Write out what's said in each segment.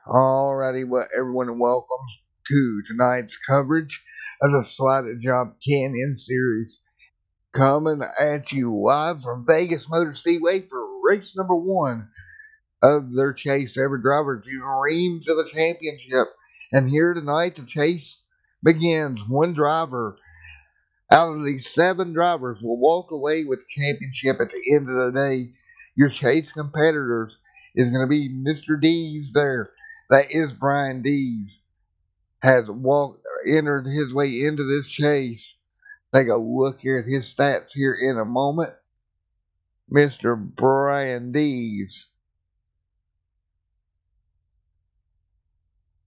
Alrighty, well, everyone, and welcome to tonight's coverage of the Slide Jawb Canyon series. Coming at you live from Vegas Motor Speedway for race number 1 of their chase to every driver dreams of a championship. And here tonight, the chase begins. One driver out of these 7 drivers will walk away with the championship at the end of the day. Your chase competitors is going to be Mr. D's there. That is Brian Dees. Has entered his way into this chase. Take a look here at his stats here in a moment. Mr. Brian Dees.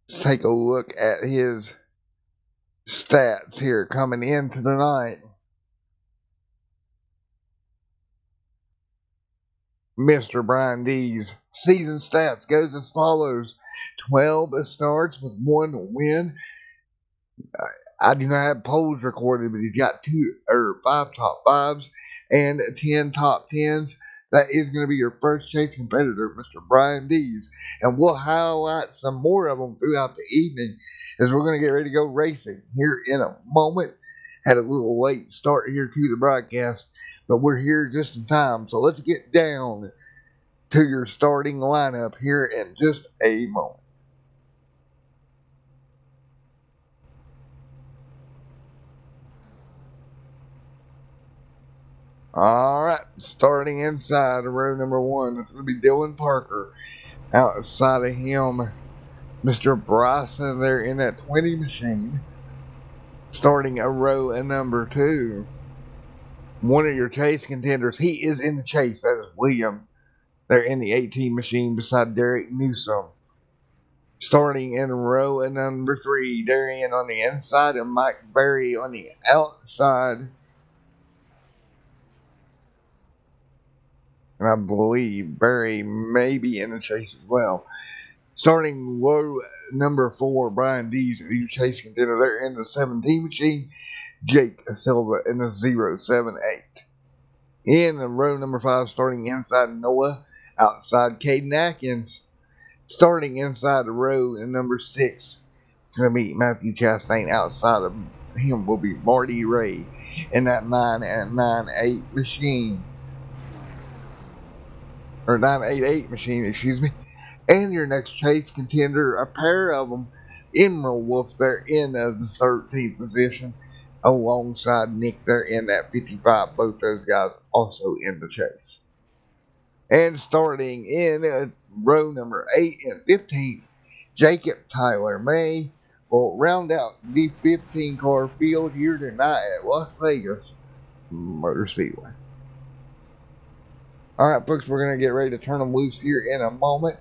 Take a look at his stats here coming into the night. Mr. Brian Dees. Season stats goes as follows. 12 starts with 1 win. I do not have polls recorded, but he's got 5 top 5s and 10 top 10s. That is going to be your first chase competitor, Mr. Brian Dees. And we'll highlight some more of them throughout the evening as we're going to get ready to go racing here in a moment. Had a little late start here to the broadcast, but we're here just in time. So let's get down to your starting lineup here in just a moment. Alright, starting inside of row number 1, it's going to be Dylan Parker. Outside of him, Mr. Bryson there in that 20 machine. Starting a row at number 2. One of your chase contenders, he is in the chase, that is William. They're in the 18 machine beside Derek Newsom. Starting in row at number 3, Darian on the inside and Mike Berry on the outside. And I believe Barry may be in the chase as well. Starting row number 4, Brian Dees, your chase contender. They're in the 17 machine. Jake Silva in the 078. In row number 5, starting inside Noah, outside Caden Atkins. Starting inside the row in number 6, it's going to be Matthew Chastain. Outside of him will be Marty Ray in that 9 and 9-8 machine. Or 988 machine, excuse me. And your next chase contender, a pair of them, Emerald Wolf, they're in the 13th position, alongside Nick, they're in that 55. Both those guys also in the chase. And starting in row number 8 and 15th, Jacob Tyler May will round out the 15 car field here tonight at Las Vegas Motor Speedway. Alright, folks, we're going to get ready to turn them loose here in a moment.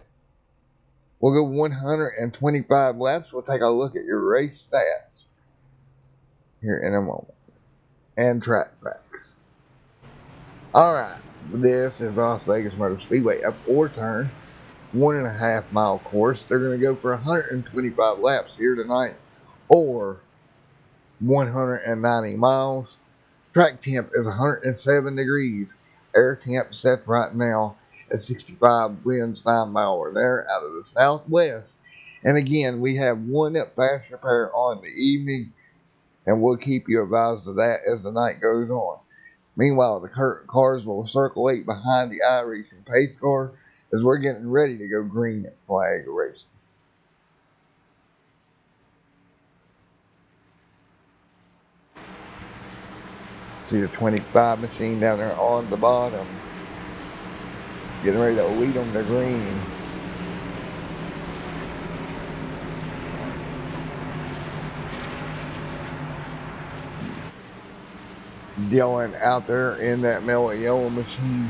We'll go 125 laps. We'll take a look at your race stats here in a moment. And track facts. Alright, this is Las Vegas Motor Speedway, a 4-turn, 1.5 mile course. They're going to go for 125 laps here tonight, or 190 miles. Track temp is 107 degrees. Air temp set right now at 65, winds 9 miles per hour out of the southwest. And again, we have one fast repair on the evening, and we'll keep you advised of that as the night goes on. Meanwhile, the cars will circulate behind the iRacing pace car as we're getting ready to go green at flag racing. See the 25 machine down there on the bottom. Getting ready to lead them to green. Dylan out there in that mellow yellow machine.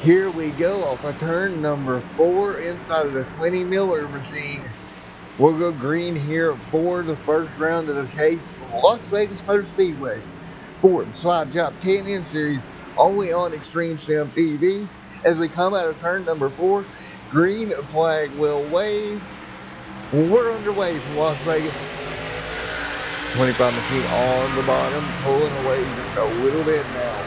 Here we go off of turn number 4 inside of the 20 Miller machine. We'll go green here for the first round of the chase from Las Vegas Motor Speedway for the Slide Jawb Canyon series, only on Extreme Sim TV. As we come out of turn number 4, green flag will wave. We're underway from Las Vegas. 25 machine on the bottom, pulling away just a little bit now.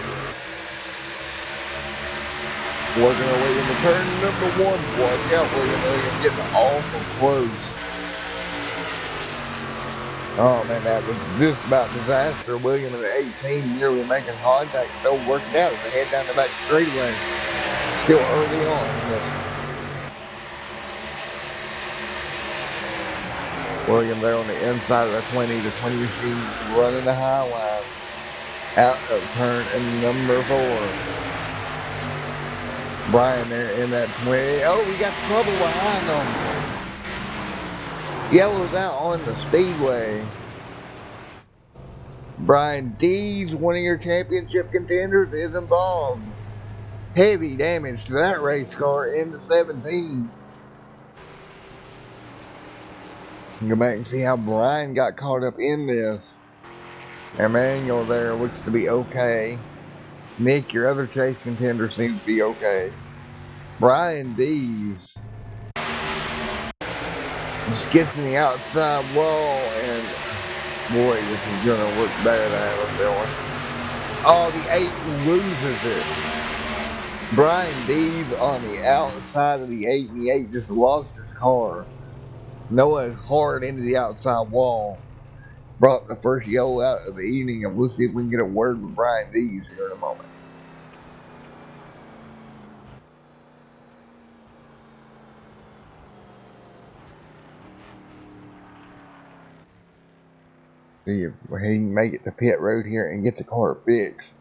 Working our way into turn number 1. Watch out, William. Getting awful close. Oh man, that was just about disaster. William at 18 nearly making contact. Still working out as they head down the back straightaway. Still early on in this. William there on the inside of the 20 to 20 machine, running the high line. Out of turn number 4. Brian there in that 20. Oh, we got trouble behind them. Yellow's out on the Speedway. Brian Dees, one of your championship contenders, is involved. Heavy damage to that race car into 17. Go back and see how Brian got caught up in this. Emmanuel there looks to be okay. Nick, your other chase contender, seems to be okay. Brian Dees just gets in the outside wall, and boy, this is going to look better than I have a feeling. Oh, the 8 loses it. Brian Dees on the outside of the 8, and the 8 just lost his car. Noah hard into the outside wall. Brought the first yellow out of the evening, and we'll see if we can get a word with Brian Dees here in a moment. See if he can make it to pit road here and get the car fixed.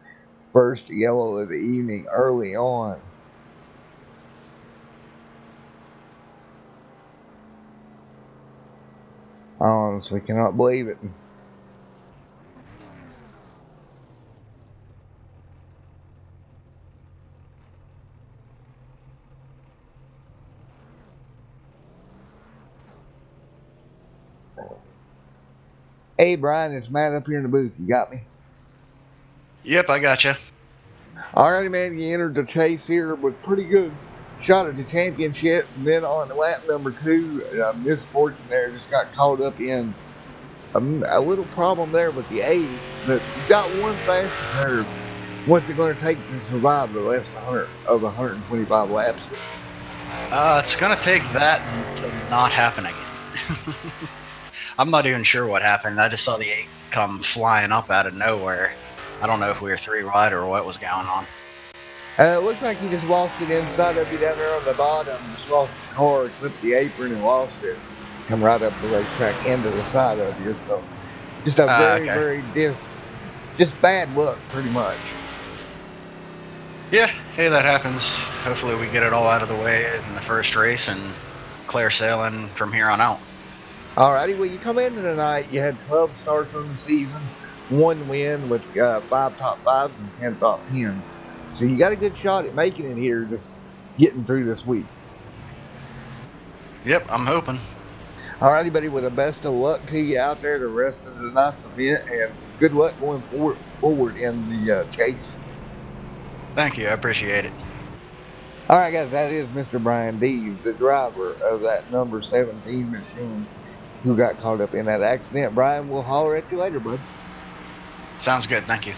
First yellow of the evening early on. I honestly cannot believe it. Hey Brian, it's Matt up here in the booth. You got me? Yep, I gotcha. Alrighty, man. You entered the chase here with pretty good shot at the championship. And then on lap number 2, misfortune there, just got caught up in a little problem there with the 8. But you got one faster curve. What's it going to take to survive the last 100 of 125 laps? It's gonna take that to not happen again. I'm not even sure what happened. I just saw the 8 come flying up out of nowhere. I don't know if we were 3 wide or what was going on. It looks like he just lost it inside of you down there on the bottom. Just lost the car, clipped the apron, and lost it. Come right up the racetrack into the side of you. So just a very just bad luck, pretty much. Yeah, hey, that happens. Hopefully we get it all out of the way in the first race and clear sailing from here on out. Alrighty, well, you come into tonight, you had 12 starts on the season, 1 win with 5 top 5s and 10 top 10s. So you got a good shot at making it here, just getting through this week. Yep, I'm hoping. Alrighty, buddy, with the best of luck to you out there the rest of the night's event, and good luck going forward in the chase. Thank you, I appreciate it. Alright, guys, that is Mr. Brian Dees, the driver of that number 17 machine who got caught up in that accident. Brian, we'll holler at you later, bud. Sounds good, thank you.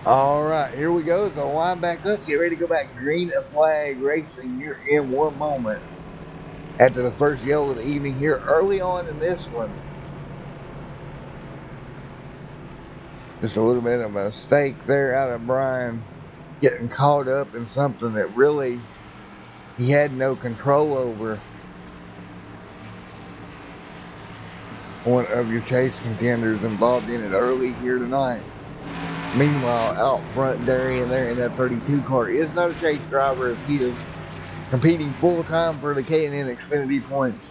Alright, here we go. So line back up. Get ready to go back. Green flag racing. You're in one moment. After the first yellow of the evening here early on in this one. Just a little bit of a mistake there out of Brian. Getting caught up in something that really he had no control over. One of your chase contenders involved in it early here tonight. Meanwhile, out front, Darian there in that 32 car is not a chase driver. He is competing full time for the K&N Xfinity points.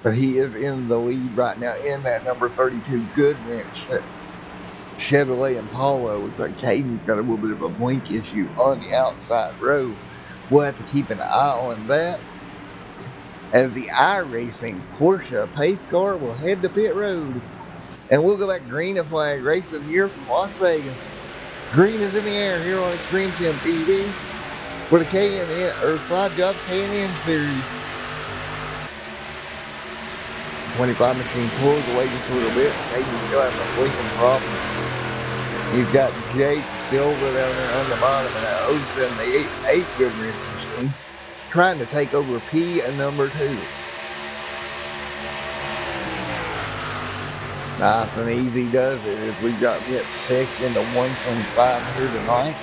But he is in the lead right now in that number 32 Goodwrench Chevrolet Impala. Looks like Caden's got a little bit of a blink issue on the outside row. We'll have to keep an eye on that. as the iRacing Porsche pace car will head to pit road. And we'll go back green and flag racing here from Las Vegas. Green is in the air here on Extreme Sim TV for the K&N or Slide Jawb K&N series. 25 machine pulls away just a little bit. Maybe still having a blinking problem. He's got Jake Silver down there on the bottom of that 0788 Goodrich machine, trying to take over P and number 2. Nice and easy does it as we've got hit 6 into 125 here tonight.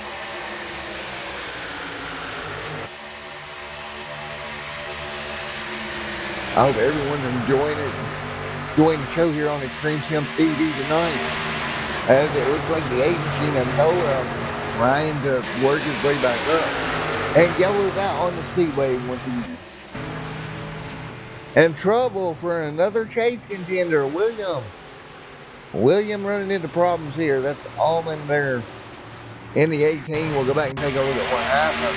I hope everyone's enjoying the show here on Extreme Sim TV tonight. As it looks like the 8 machine of Noah trying to work his way back up. And Yellow's out on the Speedway once again. And trouble for another chase contender, William. William running into problems here. That's Allman there in the 18. We'll go back and take a look at what happened.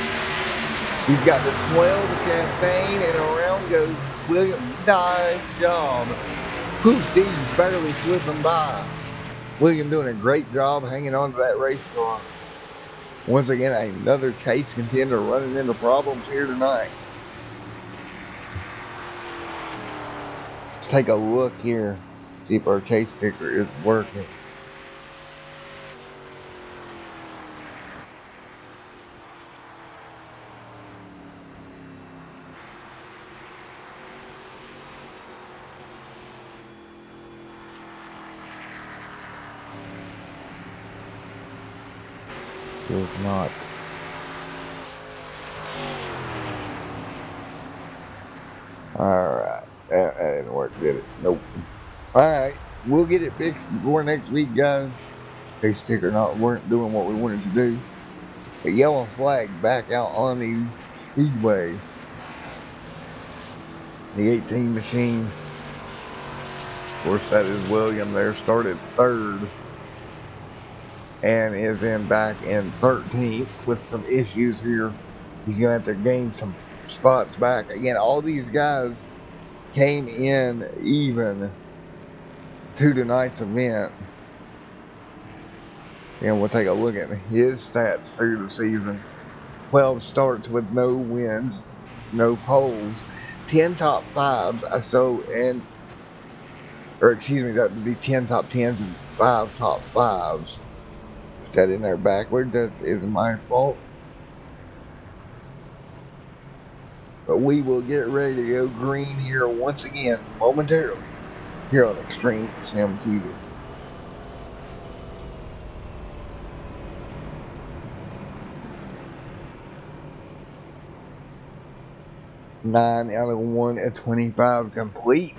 He's got the 12 to Chastain, and around goes William. Nice job. Poof, D's barely slipping by. William doing a great job hanging on to that race car. Once again, another chase contender running into problems here tonight. Let's take a look here. See if our chase sticker is working. Is not. Alright. That didn't work, did it? Nope. Alright. We'll get it fixed before next week, guys. Chase sticker weren't doing what we wanted to do. A yellow flag back out on the Speedway. The 18 machine. Of course, that is William there. Started 3rd. And is back in 13th with some issues here. He's going to have to gain some spots back. Again, all these guys came in even to tonight's event. And we'll take a look at his stats through the season. 12 starts with no wins, no poles, 10 top 5s. That would be 10 top 10s and 5 top 5s. Put that in there backwards. That is my fault. But we will get ready to go green here once again, momentarily, here on Extreme Sim TV. Nine out of 1 at 25 complete.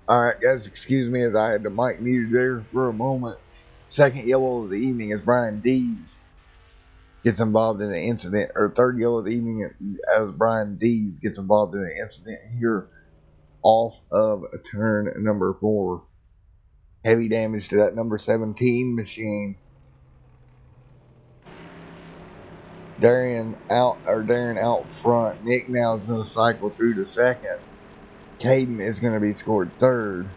Alright, guys, excuse me as I had the mic muted there for a moment. Second yellow of the evening as Brian Dees gets involved in an incident, or third yellow of the evening as Brian Dees gets involved in an incident here off of turn number 4. Heavy damage to that number 17 machine. Darren out front. Nick now is going to cycle through to second. Caden is going to be scored third.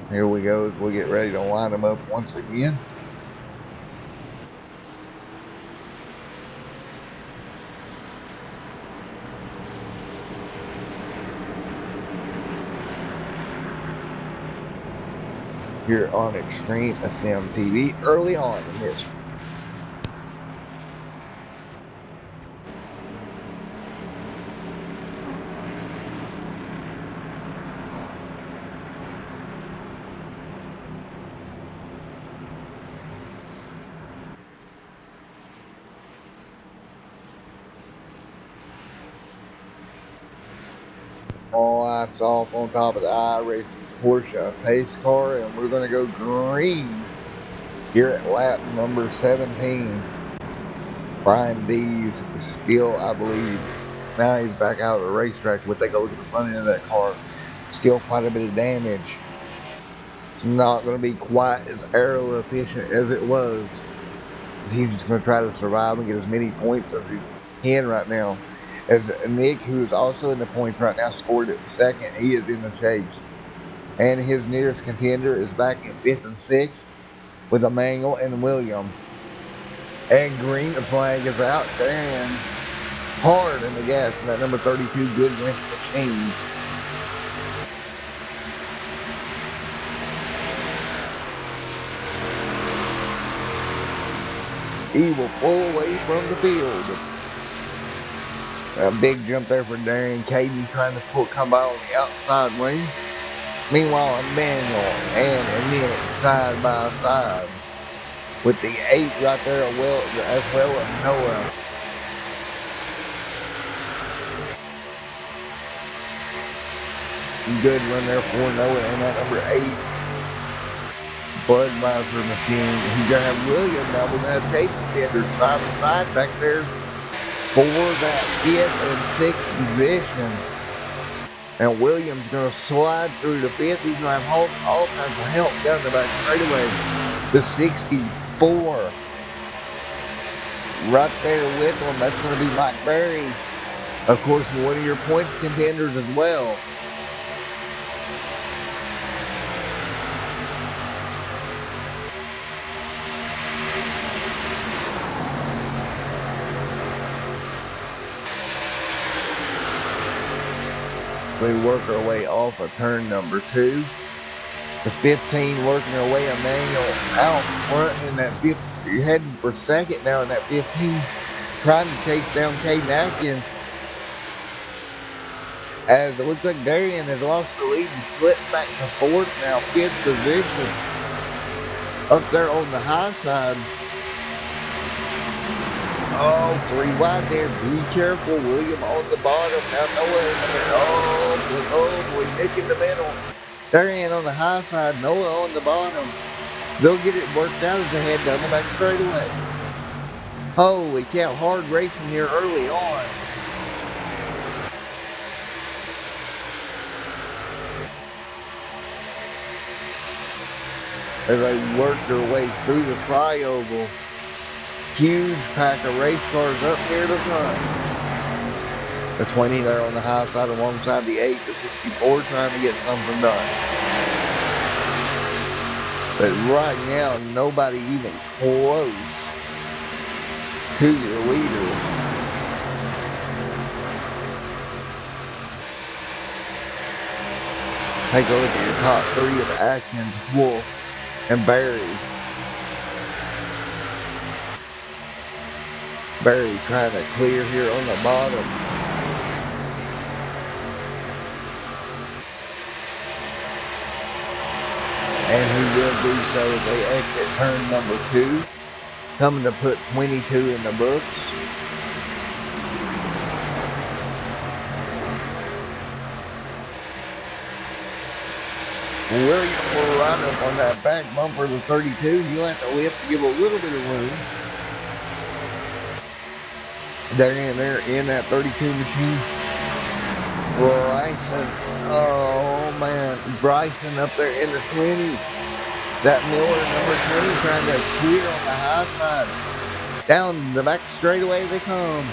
Here we go as we get ready to line them up once again. Here on Extreme SM TV early on in this. All lights off on top of the iRacing Porsche pace car, and we're going to go green here at lap number 17. Brian Dees is still, I believe, now he's back out of the racetrack. We'll take a look at the front end of that car. Still quite a bit of damage. It's not going to be quite as aero efficient as it was. He's just going to try to survive and get as many points as he can right now. As Nick, who is also in the points right now, scored at second. He is in the chase. And his nearest contender is back in 5th and 6th with Emmanuel and William. And green flag is out there and hard in the gas in that number 32 good wrench machine. He will pull away from the field. A big jump there for Darian. Caden trying to come by on the outside lane. Meanwhile, Emmanuel and Nick side by side with the 8 right there as well as Noah. Good run there for Noah and that number 8 Budweiser machine. He's going to have William now. We're going to have chase contenders side by side back there for that 5th and 6th position. And Williams going to slide through the 5th. He's going to have all kinds of help down the back straightaway. The 64 right there with him. That's going to be Mike Berry. Of course, one of your points contenders as well. We work our way off of turn number 2. The 15 working our way, Emmanuel out front in that 5th. You're heading for second now in that 15. Trying to chase down Caden Atkins. As it looks like Darian has lost the lead and slipped back to 4th now. 5th position. Up there on the high side. Oh, 3 wide there. Be careful. William on the bottom. Now Noah in the middle. Oh boy, Nick in the middle. Darian on the high side. Noah on the bottom. They'll get it worked out as they head down the back straightaway. Holy cow, hard racing here early on. As they work their way through the flyover. Huge pack of race cars up near the front. The 20 there on the high side alongside the 8, the 64 trying to get something done. But right now, nobody even close to your leader. Take a look at your top 3 of Atkins, Wolf, and Barry. Barry trying to clear here on the bottom. And he will do so as they exit turn number 2. coming to put 22 in the books. William will ride up on that back bumper of the 32. He'll have to lift to give a little bit of room. They're in that 32 machine. Bryson, oh man, Bryson up there in the 20. That Miller number 20 trying to clear on the high side. Down the back straightaway they come.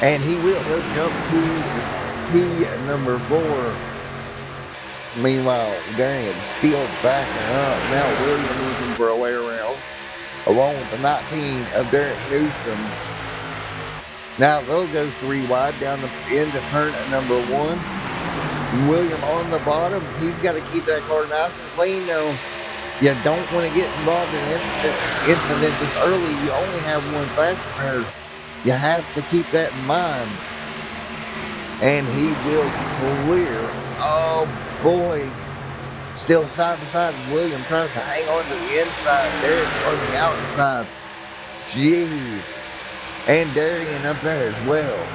And he will. He'll jump to P number 4. Meanwhile, Darian's still backing up. Now William looking for a way around. Along with the 19 of Derek Newsom. Now they'll go 3 wide down the end of turn at number 1. William on the bottom. He's got to keep that car nice and clean though. You don't want to get involved in an incident this early. You only have one fast repair. You have to keep that in mind. And he will clear. Oh boy. Still side by side. William trying to hang on to the inside. Derek on the outside. Jeez. And Darian up there as well.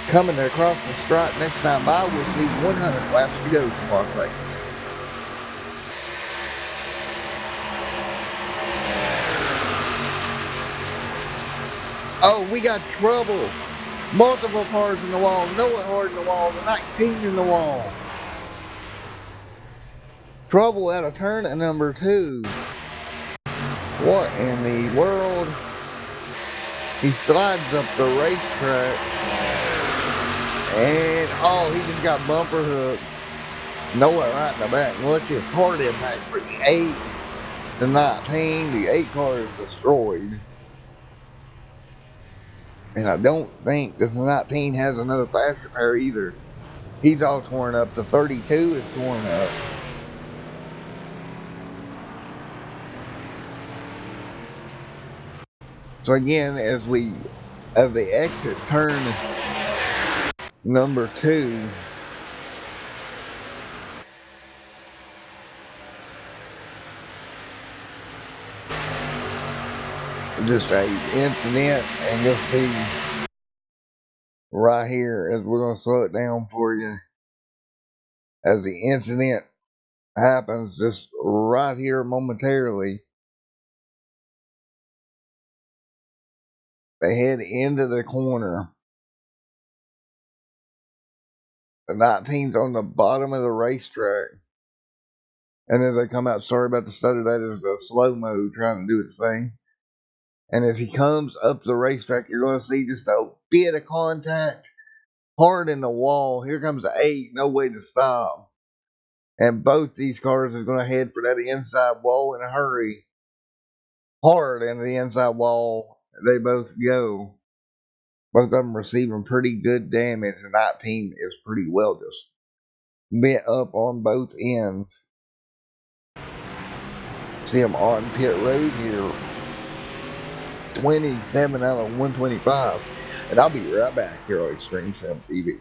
Coming across the stripe next time by, we'll see 100 laps to go from Las Vegas. Oh, we got trouble. Multiple cars in the wall. Noah Hard in the wall. The 19 in the wall. Trouble out of turn at number 2. What in the world? He slides up the racetrack. And, oh, he just got bumper hooked. Noah right in the back. Watch his hard impact for the 8. The 19. The 8 car is destroyed. And I don't think the 19 has another fast repair either. He's all torn up. The 32 is torn up. So again, as they exit turn number 2, just a incident, and you'll see right here as we're going to slow it down for you as the incident happens just right here momentarily. They head into the corner. The 19's on the bottom of the racetrack. And as they come out, sorry about the stutter, that is a slow-mo trying to do its thing. And as he comes up the racetrack, you're going to see just a bit of contact. Hard in the wall. Here comes the 8. No way to stop. And both these cars are going to head for that inside wall in a hurry. Hard into the inside wall. They both go. Both of them receiving pretty good damage. The 19 is pretty well just bent up on both ends. See them on pit road here. 27 out of 125. And I'll be right back here on Extreme Sim TV.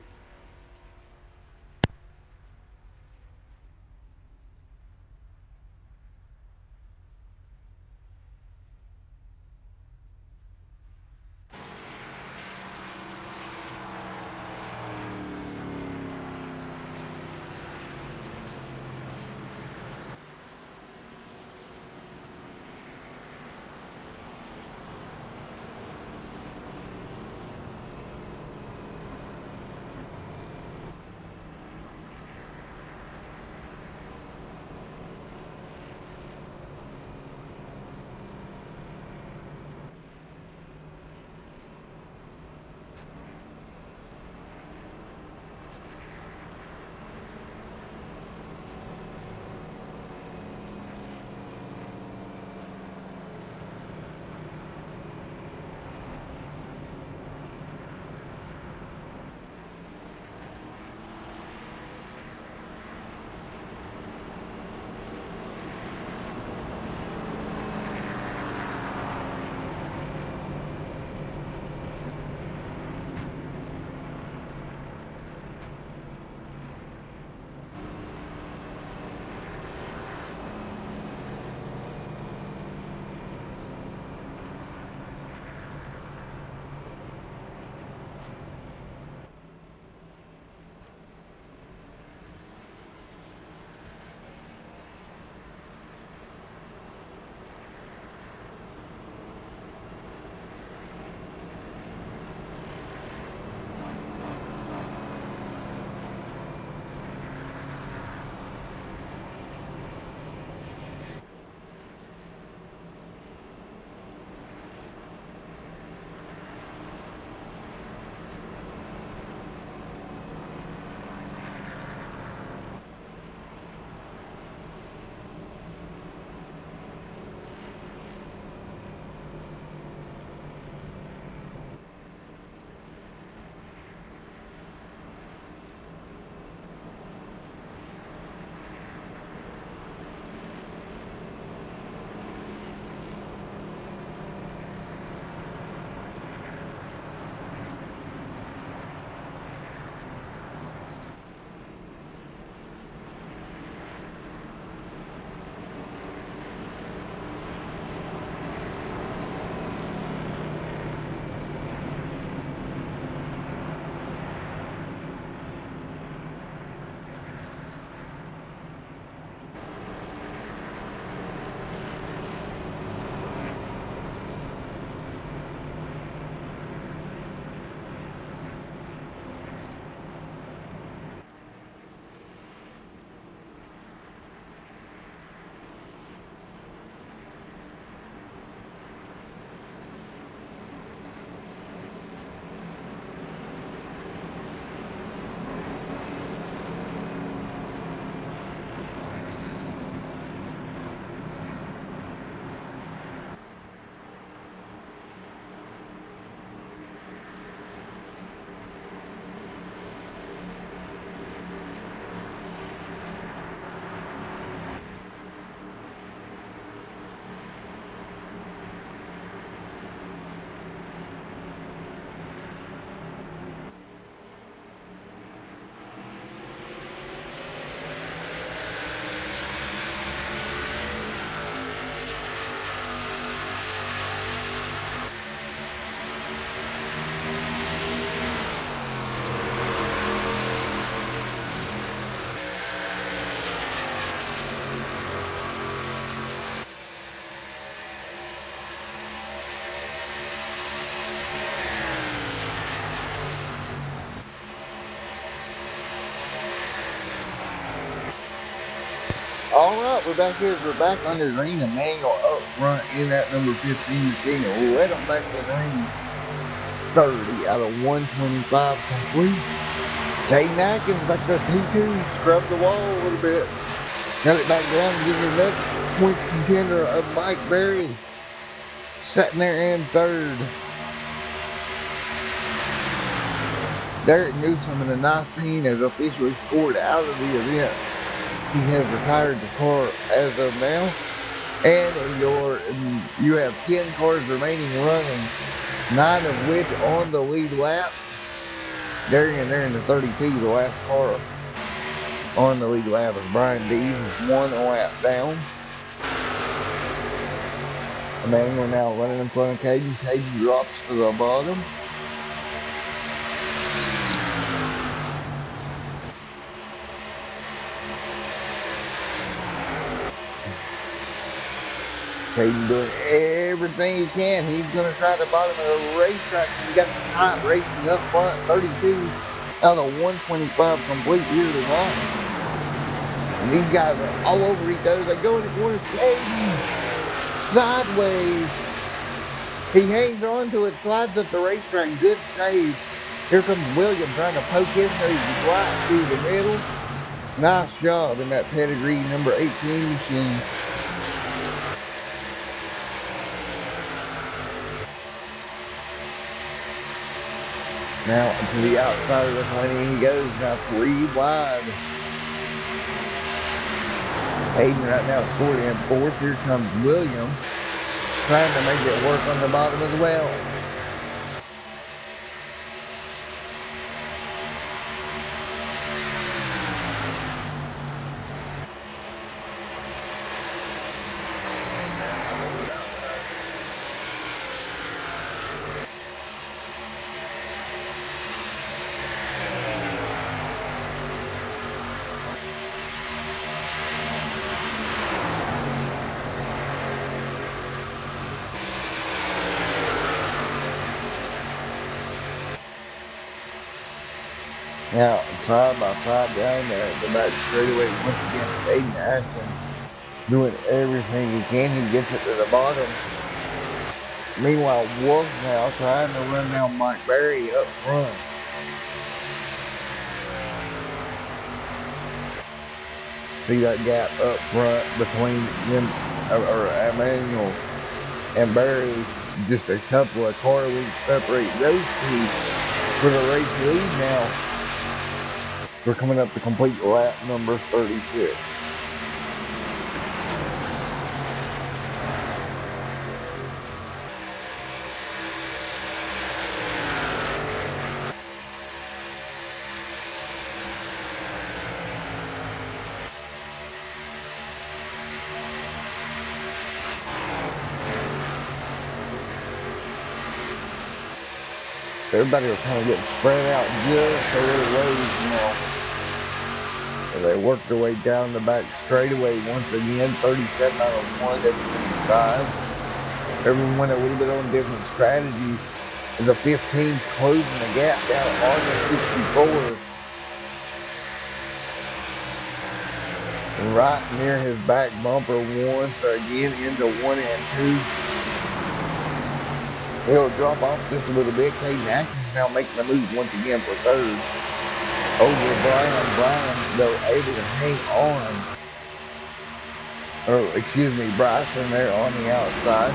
Alright, we're back here. We're back on the ring. Emmanuel up front in that number 15 machine. Led them back to the ring. 30 out of 125 complete. Caden Atkins back there, P2. Scrubbed the wall a little bit. Got it back down to get the next points contender of Mike Berry. Sitting there in third. Derek Newsom and the 19 has officially scored out of the event. He has retired the car as of now. And you have 10 cars remaining running, 9 of which on the lead lap. They're in the 32, the last car on the lead lap is Brian Dees, is 1 lap down. Emmanuel now running in front of Caden. Caden drops to the bottom. Caden doing everything he can. He's going to try the bottom of the racetrack. We got some hot racing up front. 32 out of 125 complete here tonight. And these guys are all over each other. They go in the corner. Caden sideways. He hangs on to it, slides up the racetrack. Good save. Here comes William trying to poke his nose right through the middle. Nice job in that pedigree number 18 machine. Now to the outside of the 20 he goes, now 3 wide. Hayden right now scored in 4th. Here comes William, trying to make it work on the bottom as well. Now, side by side down there at the back straightaway, once again, Caden Atkins doing everything he can. He gets it to the bottom. Meanwhile, Wolf now trying to run down Mike Berry up front. See that gap up front between them, or Emmanuel and Berry. Just a couple of car lengths separate those two for the race lead now. We're coming up to complete lap number 36. Everybody will kind of get spread out just a little ways now. And they work their way down the back straightaway once again. 37 out of 125. Everyone a little bit on different strategies. And the 15's closing the gap down on the 64. Right near his back bumper once again into 1 and 2. He'll drop off just a little bit. Caden Atkins now making the move once again for 3rd. Over Brian. Brian, though, able to hang on. Or, excuse me, Bryson there on the outside.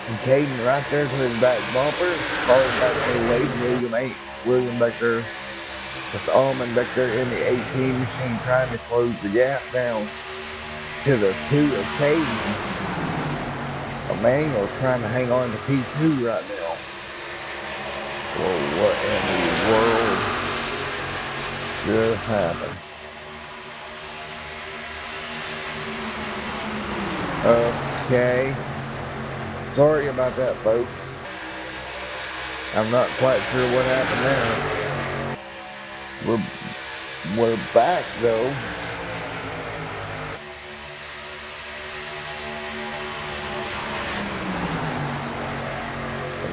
And Caden right there to his back bumper. Falls back to the Wade. William back there. With Allman back there in the 18 machine trying to close the gap down to the 2 of Caden. Emmanuel trying to hang on to P2 right now. Well, what in the world just happened? Okay. Sorry about that, folks. I'm not quite sure what happened there. We're back though.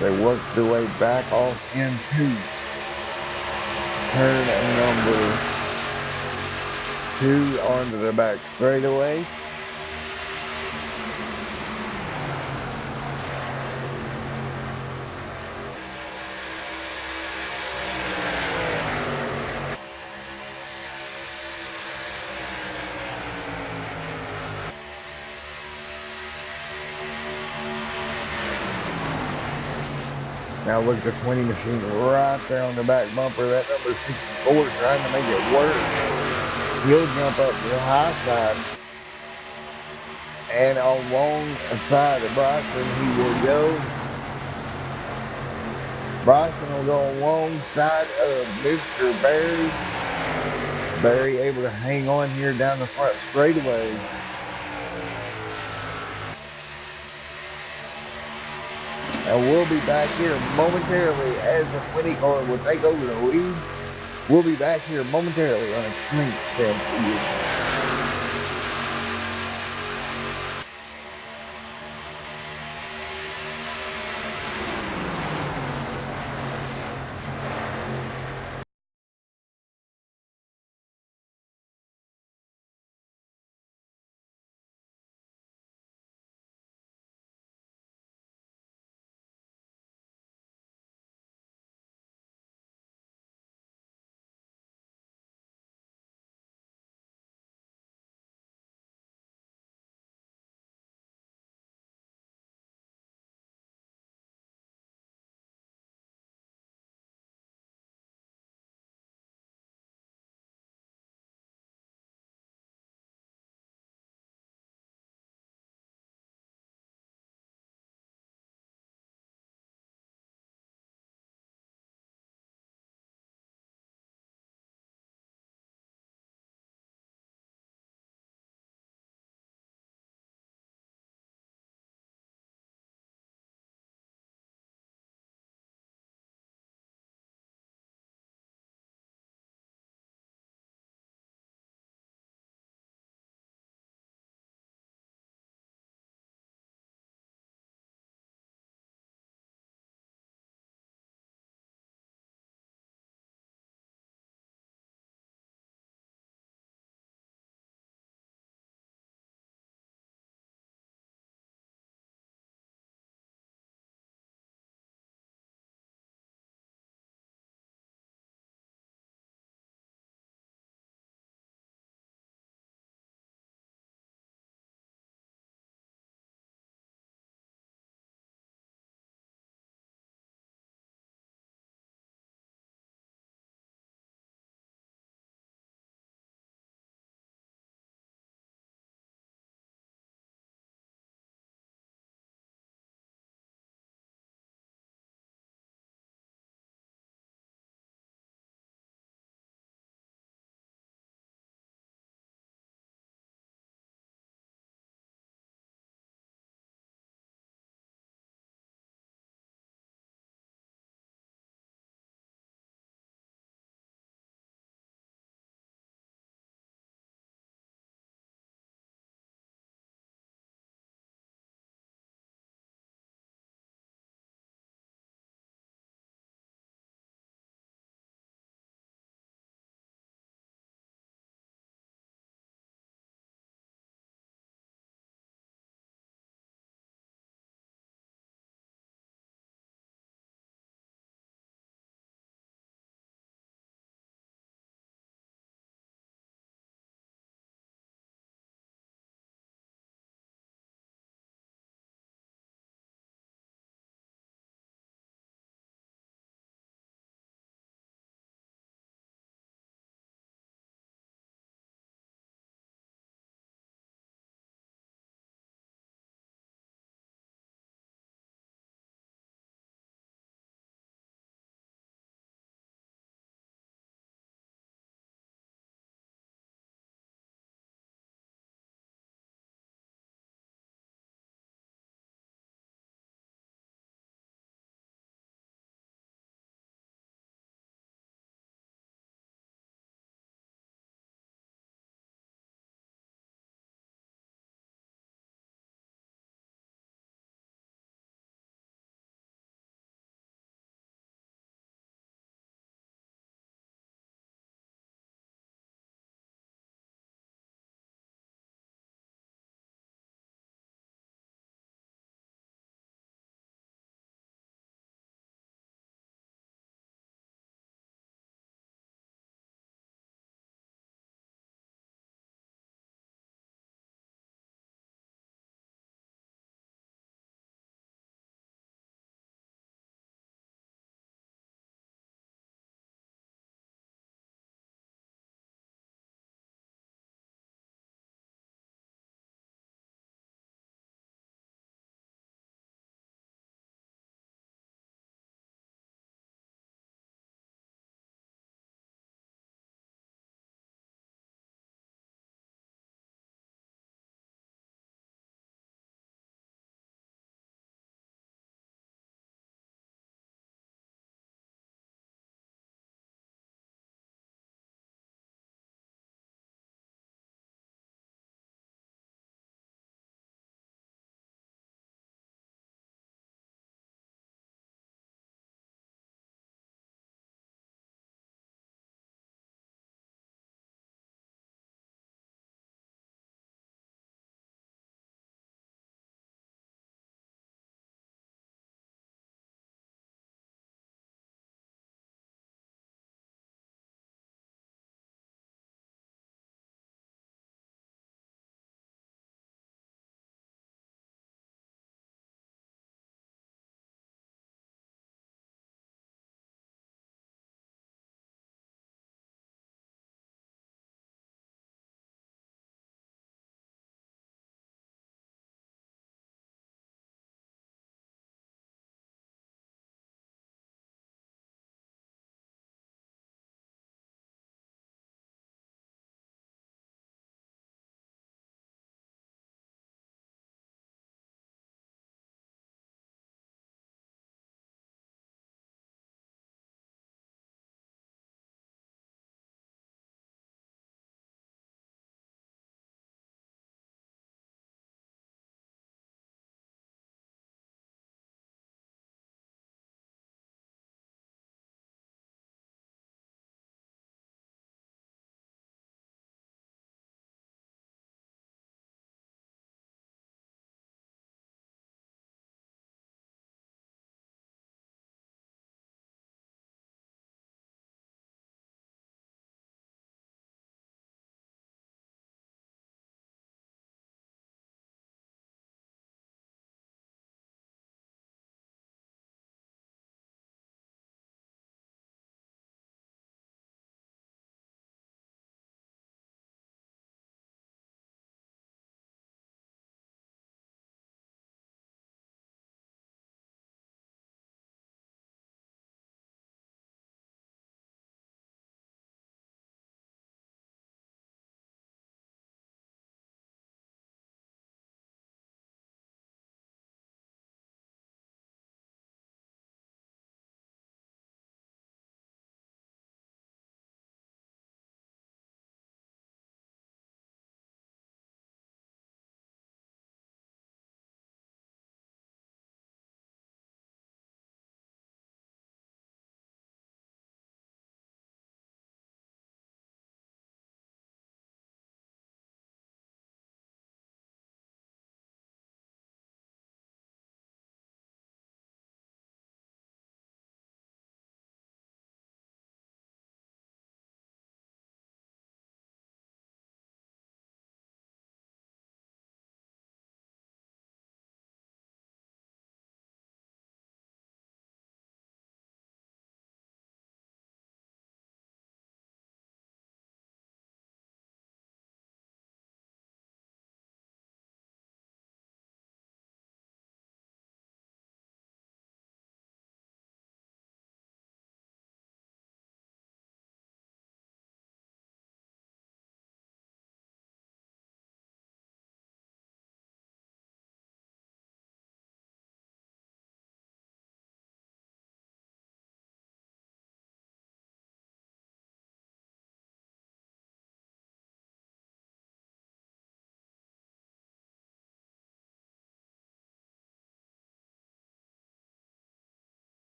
They worked their way back off into turn number 2 onto the back straightaway. Now look at the 20 machine right there on the back bumper. That number 64 trying to make it work. He'll jump up to the high side. And alongside of Bryson, he will go. Bryson will go alongside of Mr. Barry. Barry able to hang on here down the front straightaway. And we'll be back here momentarily as the 20 car will take over the lead. We'll be back here momentarily on Extreme Stampede.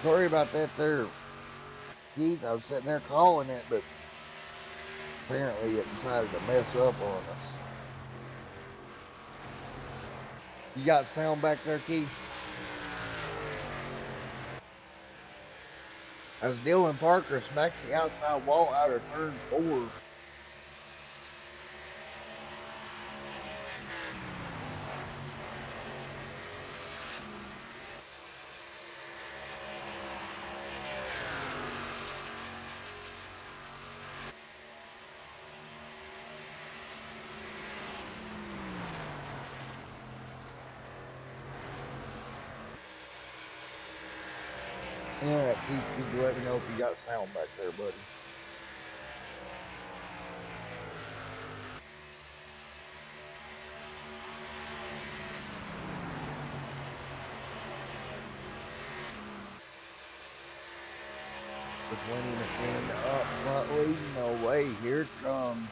Sorry about that there, Keith. I was sitting there calling it, but apparently it decided to mess up on us. You got sound back there, Keith? As Dylan Parker smacks the outside wall out of turn 4. Yeah, Keith, could you let me know if you got sound back there, buddy? The 20 machine up front leading the way. Here it comes.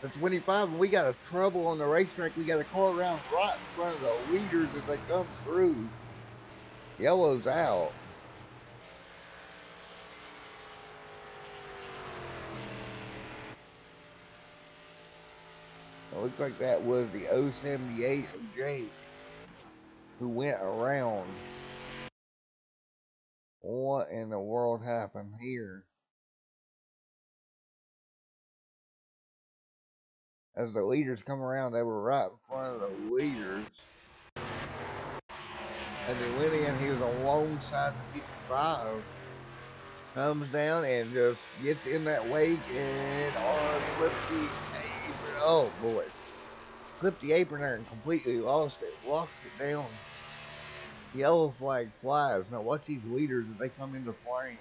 The 25, and we got a trouble on the racetrack. We got a car around right in front of the leaders as they come through. Yellow's out. It looks like that was the 078 of Jake who went around. What in the world happened here? As the leaders come around, they were right in front of the leaders. And they went in, he was alongside the 55. Comes down and just gets in that wake and flipped the apron. Oh boy. Flipped the apron there and completely lost it. Walks it down. Yellow flag flies. Now watch these leaders as they come into frame.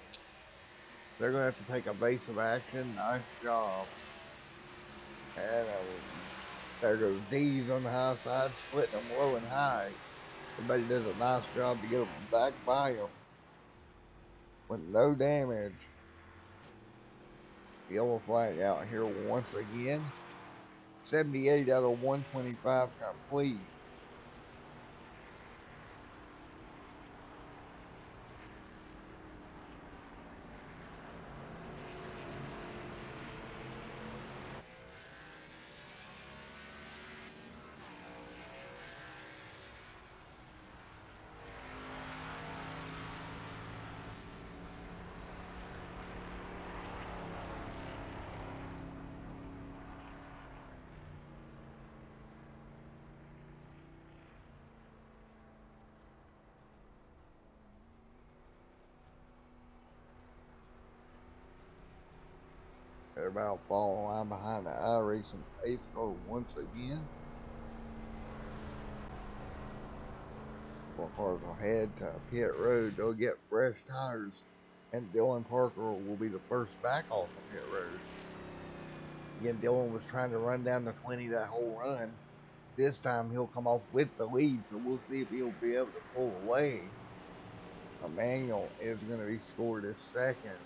They're going to have to take evasive action. Nice job. And there goes D's on the high side, splitting them low and high. Everybody does a nice job to get them back by him with no damage. Yellow flag out here once again. 78 out of 125 complete. They're about falling line behind the iRacing pace car once again. Four cars will head to pit road. They'll get fresh tires, and Dylan Parker will be the first back off the pit road. Again, Dylan was trying to run down the 20 that whole run. This time he'll come off with the lead, so we'll see if he'll be able to pull away. Emmanuel is going to be scored as second.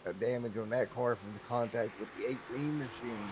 A damage on that car from the contact with the 18 machine.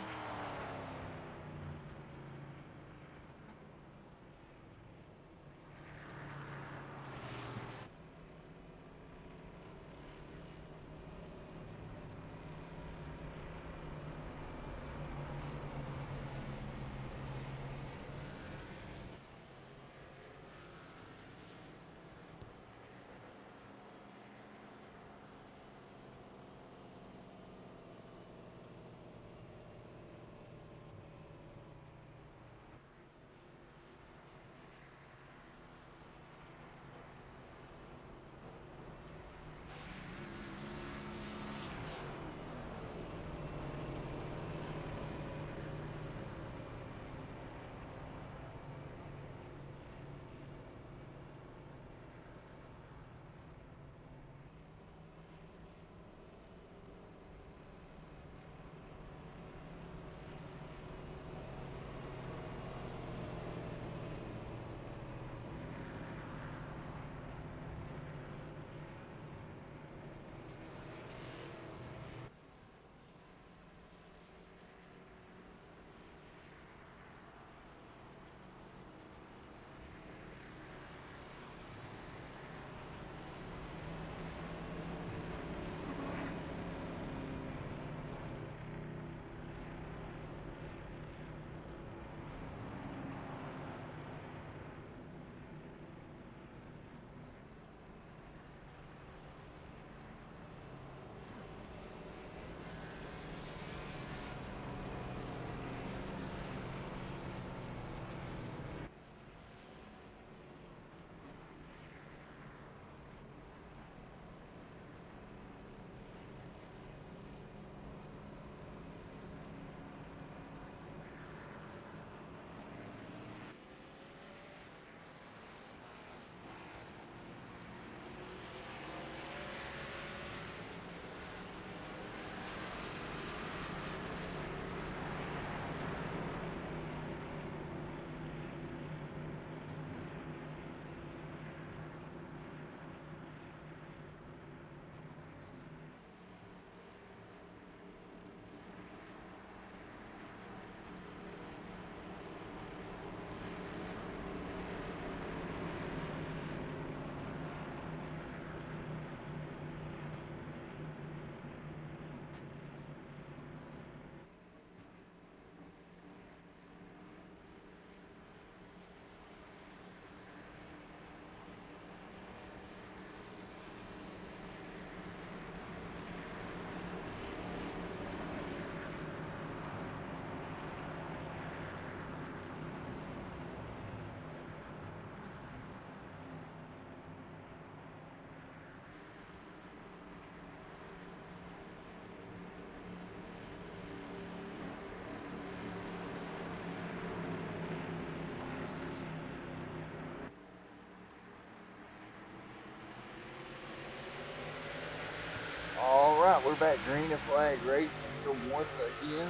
we're back green and flag racing here once again.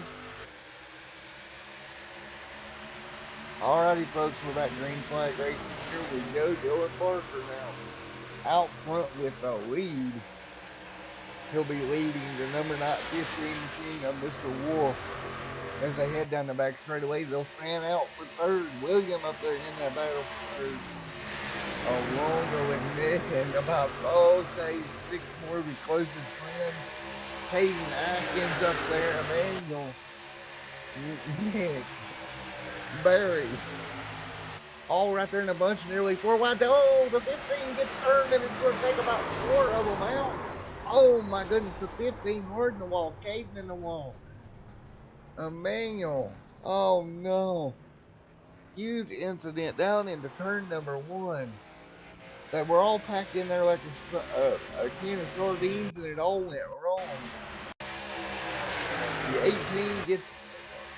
Alrighty folks, we're back green flag racing. Here we go. Dylan Parker now out front with the lead. He'll be leading the number 15 machine of Mr. Wolf. As they head down the back straightaway, they'll fan out for third. William up there in that battle for third. Alongo and Nick, and about, say 6 more of his closest friends. Hayden Atkins up there, Emmanuel, Nick, Barry, all right there in a bunch, nearly 4 wide. Oh, the 15 gets turned, and it's going to take about 4 of them out. Oh my goodness, the 15 hard in the wall, Caden in the wall. Emmanuel, oh no. Huge incident down into turn number 1. That were all packed in there like a can of sardines, and it all went wrong. The 18 gets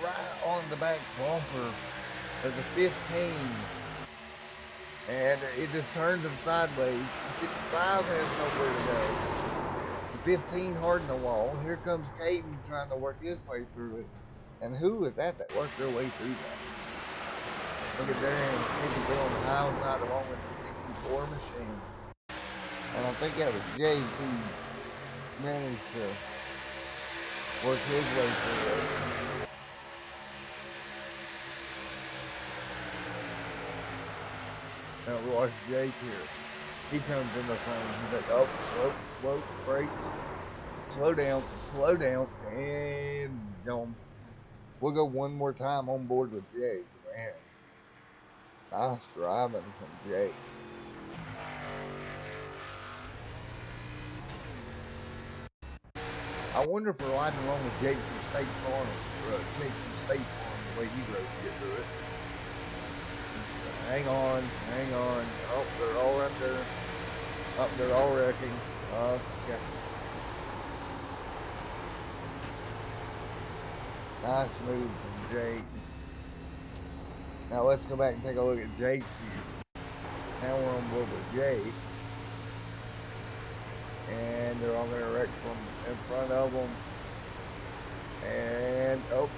right on the back bumper of the 15, and it just turns them sideways. The 55 has nowhere to go. The 15 hard in the wall. Here comes Caden trying to work his way through it. And who is that worked their way through that? Look at Darian Sneaky going high side along with the 64 machine. And I think that was Jay who managed to work his way through it. Now we watch Jake here. He comes in the frame. He's like, oh, whoa, brakes. Slow down, and gone. We'll go one more time on board with Jake. Man, nice driving from Jake. I wonder if we're riding along with Jake from State Farm, Jake from State Farm, the way he rode to get through it. Just, hang on. Oh, they're all right there. Oh, they're all wrecking. Okay. Nice move from Jake. Now let's go back and take a look at Jake's view. Now we're on board with Jake. And they're all going to wreck from in front of them. And, oh,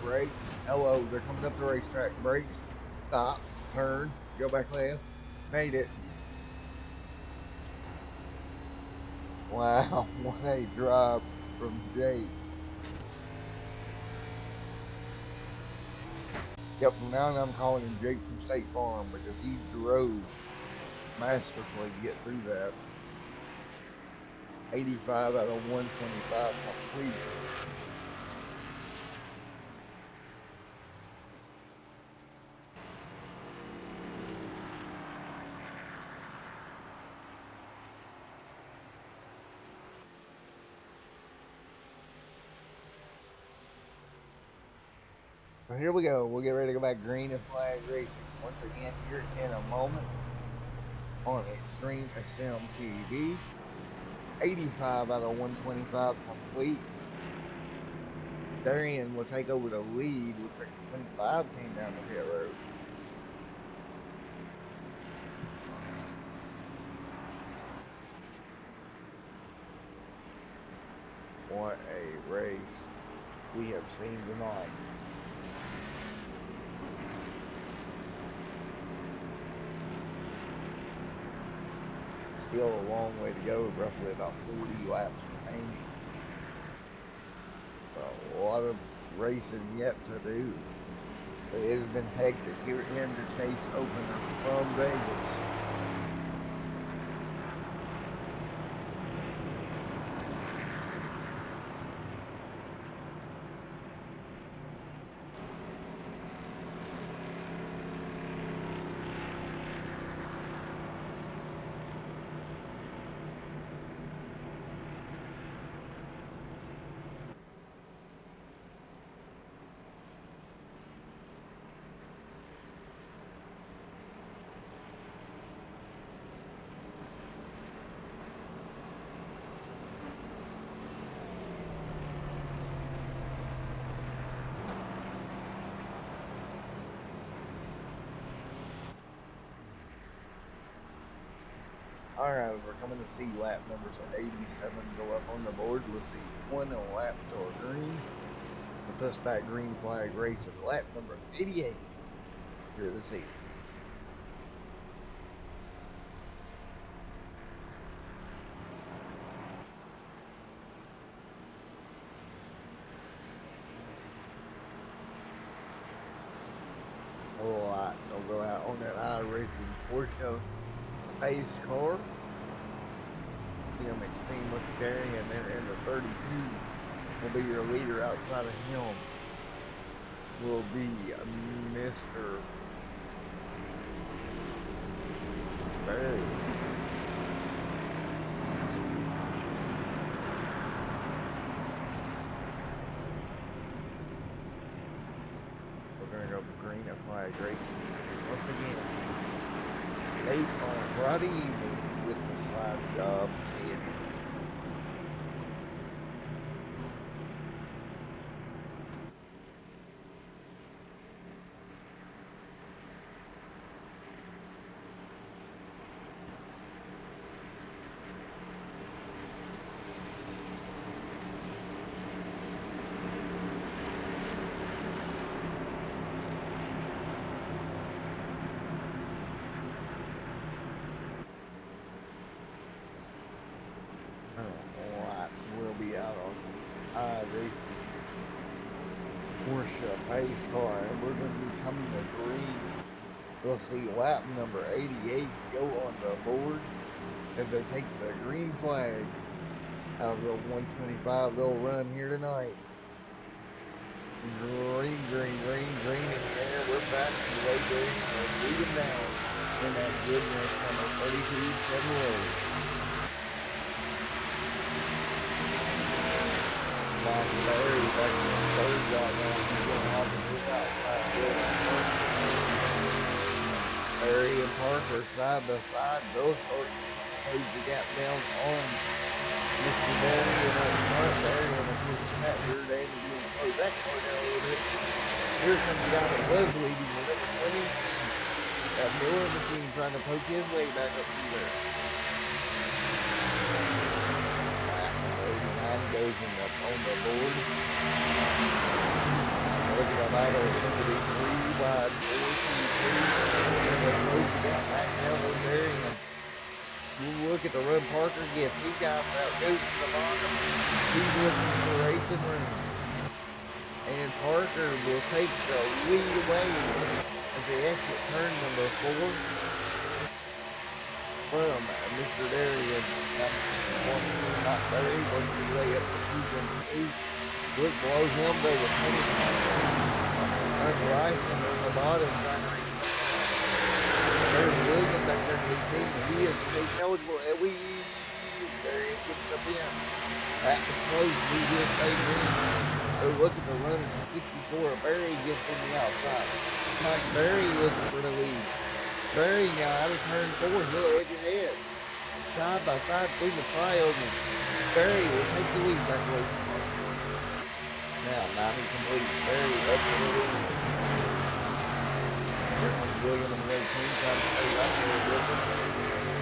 brakes. Hello, they're coming up the racetrack. Brakes. Stop. Turn. Go back left. Made it. Wow, what a drive from Jake. Yep, from now on I'm calling him Jake from State Farm because he drove masterfully to get through that. 85 out of 125 complete. So here we go. We'll get ready to go back green and flag racing once again here in a moment on Extreme SM TV. 85 out of 125 complete. Darian will take over the lead. Looks like 25 came down the pit road. What a race we have seen tonight. Still a long way to go, roughly about 40 laps remaining. A lot of racing yet to do. It has been hectic here in the Chase opener from Vegas. Alright, we're coming to see lap numbers 87 go up on the board. We'll see one lap till green. We'll touch that green flag race at lap number 88 here this evening. The lights will go out on that iRacing Porsche pace car. Team with Gary, and then in the 32 will be your leader. Outside of him will be Mr. Barry. We're going to go for green at flag racing once again. Late on Friday evening with the slide job caddies. Lights will be out on iRacing Porsche pace car, and we're going to be coming to green. We'll see lap number 88 go on the board as they take the green flag out of the 125 they'll run here tonight. Green, green, green, green in the air. We're back to the way green. We're leading down in that good race number 32 Chevrolet. Larry back in the third right now. He's going off of his outside. Larry and Parker side by side. Those start to close the gap down on Mr. Barry and up front. Barry and of course Pat here. They ended up close that car down a little bit. Here comes the guy that was leading with number 20. That Miller machine trying to poke his way back up through there. Goes in up on the board. Look at the battle. It's going to be 3 wide, 4, 2, 3. And they close the gap back down over there. And you look at the run Parker gets. He got out, goes to the bottom. He's looking for racing room. And Parker will take the lead away as they exit turn number 4. From Mr. Darian, not Barry, working his way up to 212. Look below him, there was 20. Under Bryson on the bottom, trying to reach. There's William back there in 18. He is eligible. Darian gets the fence. That was close. He will stay green. So look at the runner to 64. Barry gets in the outside. Mike Barry looking for the lead. Barry now out of turn 4, he'll edge ahead. Side by side through the flyover. Barry will take the lead back away from Parker. Now 90 complete. Barry up to the lead. Here comes William in the 18, trying to stay right there with him.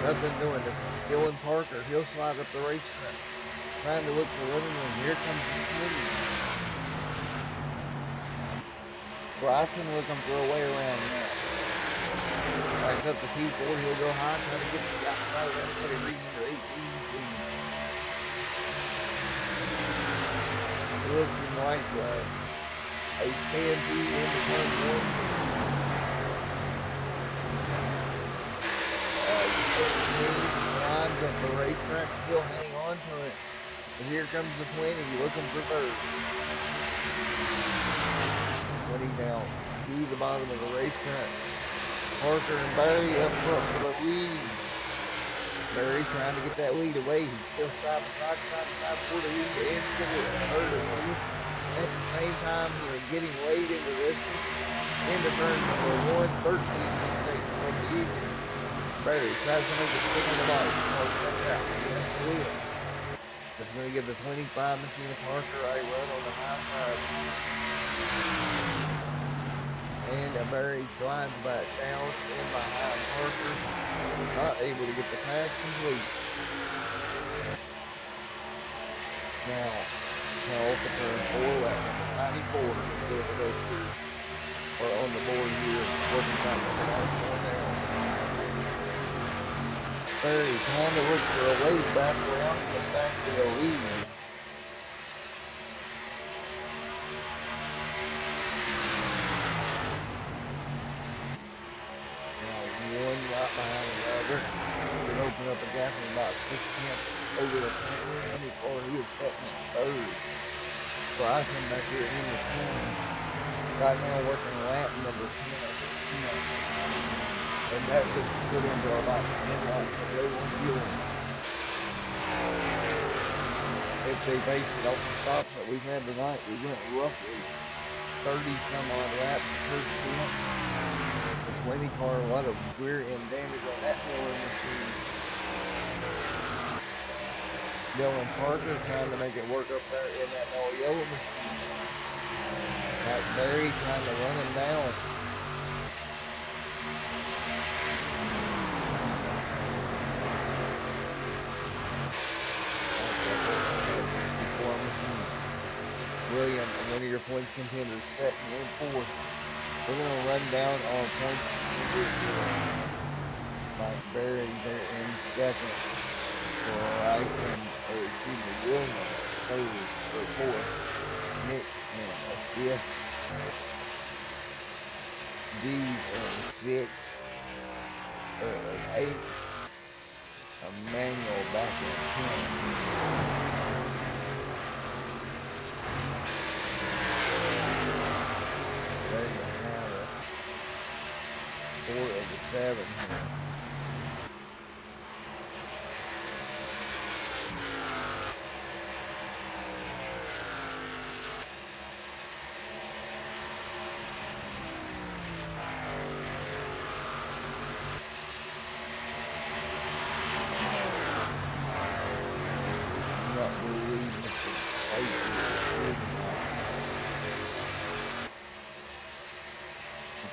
Nothing doing it. Dylan Parker, he'll slide up the racetrack. Trying to look for running room. Here comes the 20. Bryson looking for a way around now. Back up to P4, he'll go high, trying to get to the outside of that cutting read number 18. It looks like a stampede into turn 1. Lines up the racetrack, he'll hang on to it. And here comes the 20, looking for third. 20 down to the bottom of the racetrack. Parker and Barry up front for the lead. Barry trying to get that lead away. He's still side by side for the lead and get it third or fourth. At the same time, we're getting late into this into turn number 1, 13 minutes from the evening. Barry tries to make a stick on the bottom. That's going to give the 25 machine of Parker a run on the high side. And Barry slides back down in behind Parker. not able to get the pass complete. Now off the turn 4 lap number 94 is going to go through, or on the board here, working back number 94 now. Barry trying to look for a way back around and get back to the lead. One right behind another. Could open up a gap of about 6/10 over the front before he was setting at third. Bryson back here in the corner. Right now working lap number 10. And that would put him to about 10 laps of low on fuel. If they base it off the stops that we've had tonight, we went roughly 30 some odd laps per stint. 20 car, a lot of rear end damage on that Miller machine. Dylan Parker trying to make it work up there in that yellow machine. Matt Berry trying to run him down. William, one of your points contenders, setting in fourth. We're going to run down on points contenders. Mike Berry there in second. For William, third or fourth. Nick in fifth. Steve in sixth. Eighth. Emmanuel back in 10th. There you have it. 4 of the 7 here.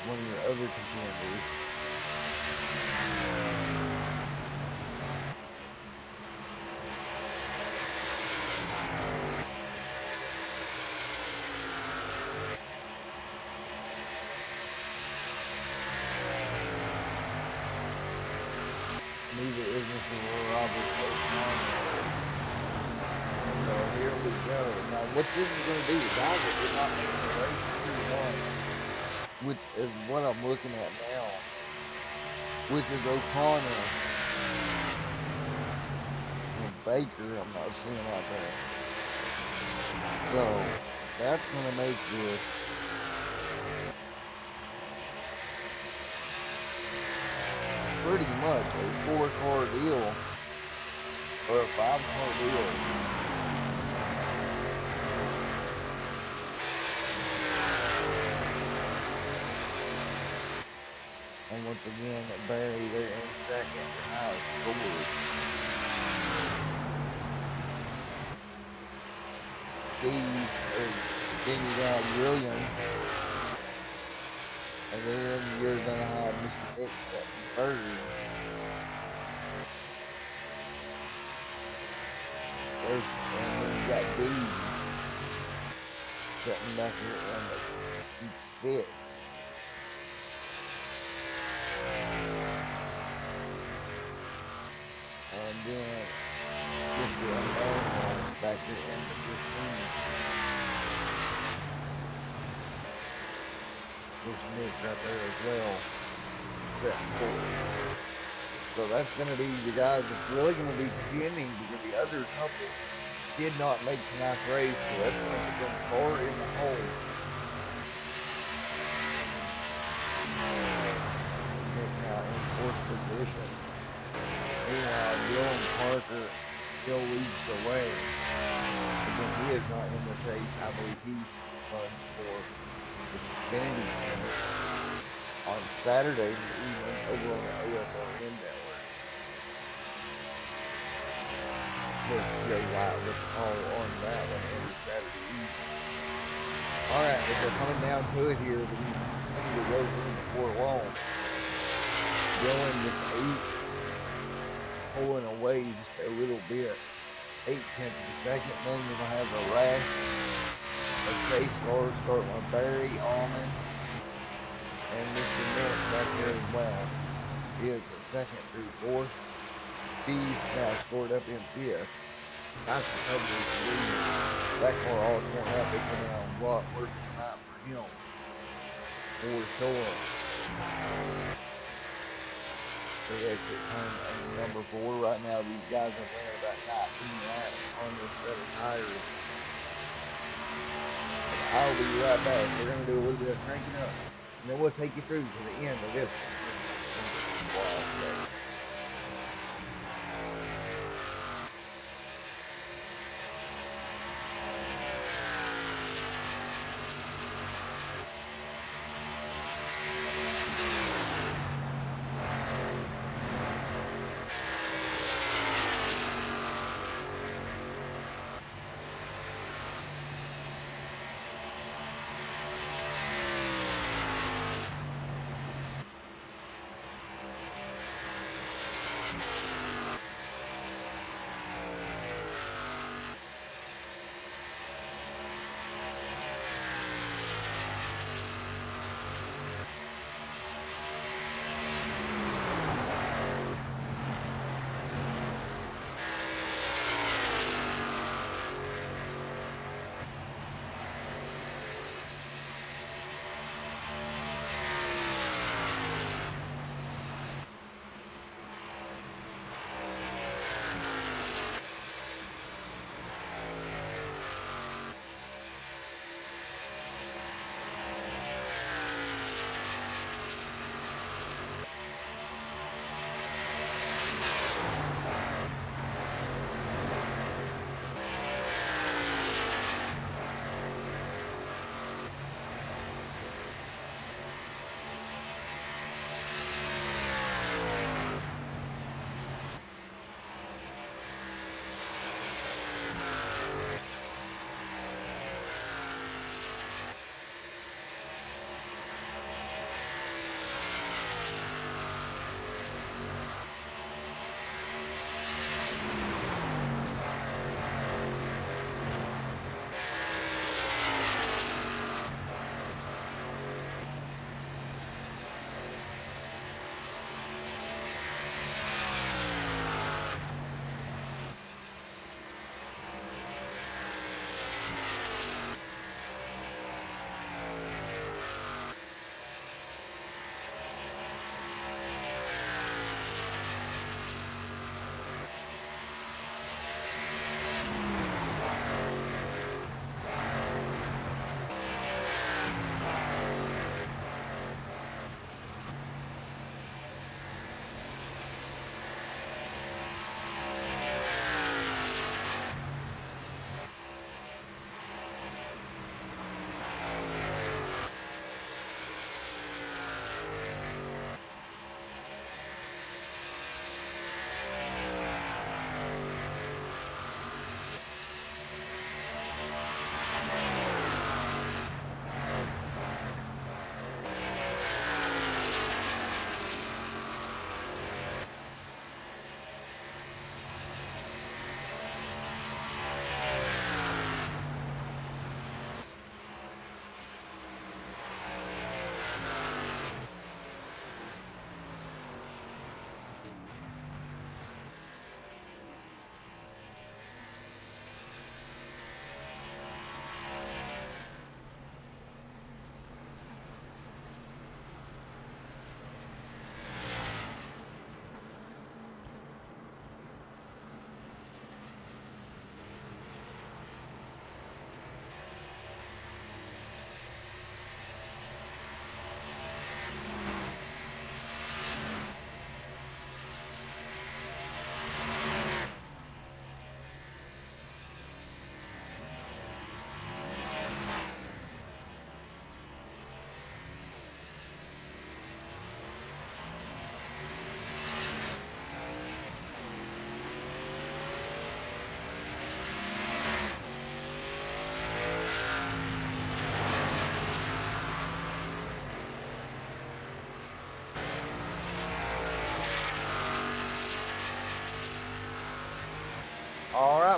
One of your other contenders. Neither is Mr. Robert O'Connor. So here we go. Now what this is going to do, guys, it did not make the race 2-1. Which is what I'm looking at now, which is O'Connor and Baker. I'm not seeing out there, so that's going to make this pretty much a 4-car deal or a 5-car deal. And once again, Barry there in second, the highest score. These are continued out William. And then you're going to have Mr. Hicks at third. And then you got Dees sitting back here in the 6th. And then Mr. Unknown back here in the 15th. There's Nick right there as well. Set 4th. So that's going to be the guys that's really going to be contending, because the other couple did not make tonight's race. So that's going to put them far in the hole. Nick now in 4th position. Meanwhile, Dylan Parker still leads the way. Again, he is not in the race. I believe he's run for Xfinity points on Saturday evening over on the OSRN network. We'll go live with all on that one every Saturday evening. Alright, if we're coming down to it here, we continue to go through before long. Dylan is 8th. pulling away just a little bit, 0.8 of a second. Then you're gonna have a rash of chase cars starting with Barry, Almond, and Mr. Milk back there as well. He is a second through fourth. These now scored up in fifth. Nice recovery for Lee. That car all torn up. It came out a lot worse than that for him. For sure. The exit turn number 4. Right now, these guys have ran about 19 laps on this set of tires. And I'll be right back. We're going to do a little bit of cranking up. And then we'll take you through to the end of this one.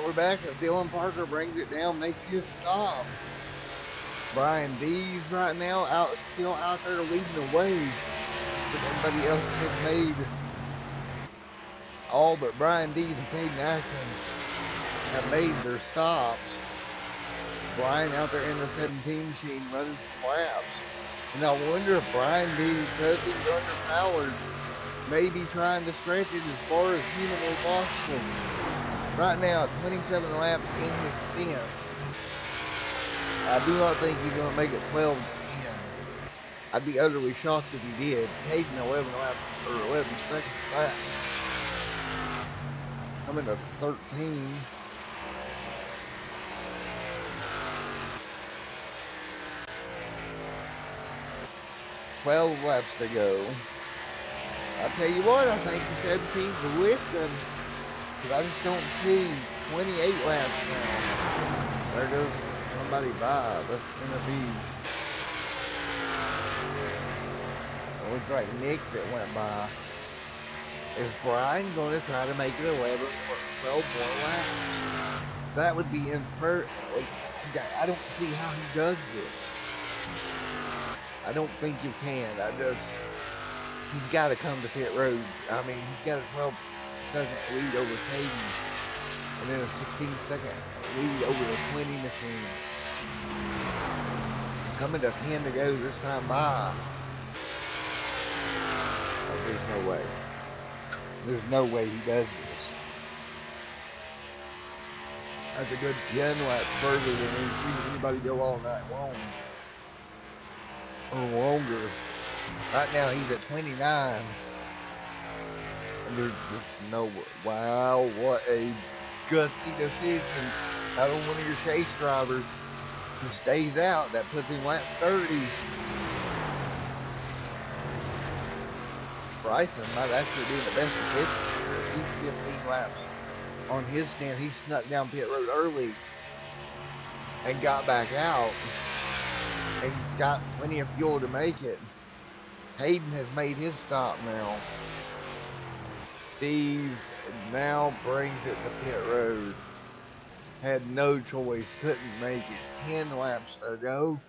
Alright, we're back as Dylan Parker brings it down, makes his stop. Brian D's right now still out there leading the way. But everybody else has made all but Brian D's and Caden Atkins have made their stops. Brian out there in the 17 machine running some laps. And I wonder if Brian D, because he's underpowered, may be trying to stretch it as far as humanly possible. Right now, 27 laps in his stint. I do not think he's going to make it 12 to 10. I'd be utterly shocked if he did. Caden 11 laps, or 11 seconds lap. Coming to 13. $12 laps to go. I'll tell you what, I think the 17's with them. Because I just don't see 28 laps now. There goes somebody by. That's going to be... It looks like Nick that went by. Is Brian going to try to make it 11 or 12 more laps? That would be I don't see how he does this. I don't think he can. He's got to come to pit road. I mean, he's got a 12-second lead over Caden, and then a 16-second lead over the 20 machine. Coming to 10 to go this time by. Oh, there's no way. There's no way he does this. That's a good 10 laps further than anybody go all night long. Or longer. Right now he's at 29. And there's just no... Wow, what a gutsy decision out of one of your chase drivers. He stays out. That puts him lap 30. Bryson might actually be in the best position here. He's 15 laps on his stand. He snuck down pit road early and got back out. And he's got plenty of fuel to make it. Hayden has made his stop now. Steves now brings it to pit road. Had no choice, couldn't make it. 10 laps to go.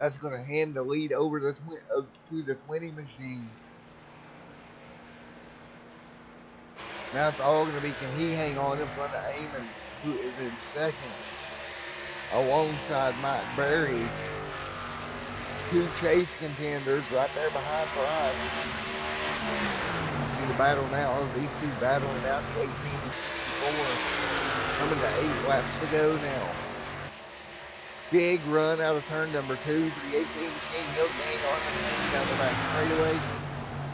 That's going to hand the lead over to the 20 machine. Now it's all going to be, can he hang on in front of Eamon, who is in second, alongside Mike Berry. Two chase contenders right there behind Price. You see the battle now. These two battling out to 18-64. Coming to 8 laps to go now. Big run out of turn number 2 for the 18 machine. He'll gain on the down the back straightaway.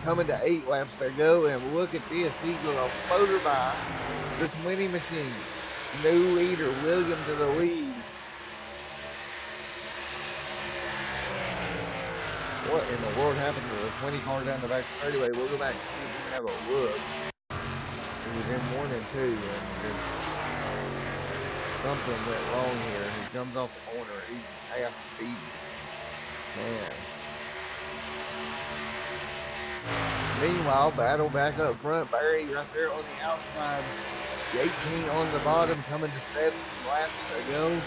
Coming to 8 laps to go, and look at this. He's going to motor by the 20 machine. New leader, William to the lead. What in the world happened to the 20 car down the back straightaway? We'll go back and see if we can have a look. It was in 1 and 2, and just something went wrong here. He comes off the corner. He's half speed. Man. Meanwhile, battle back up front. Barry right there on the outside. The 18 on the bottom, coming to 7 laps to go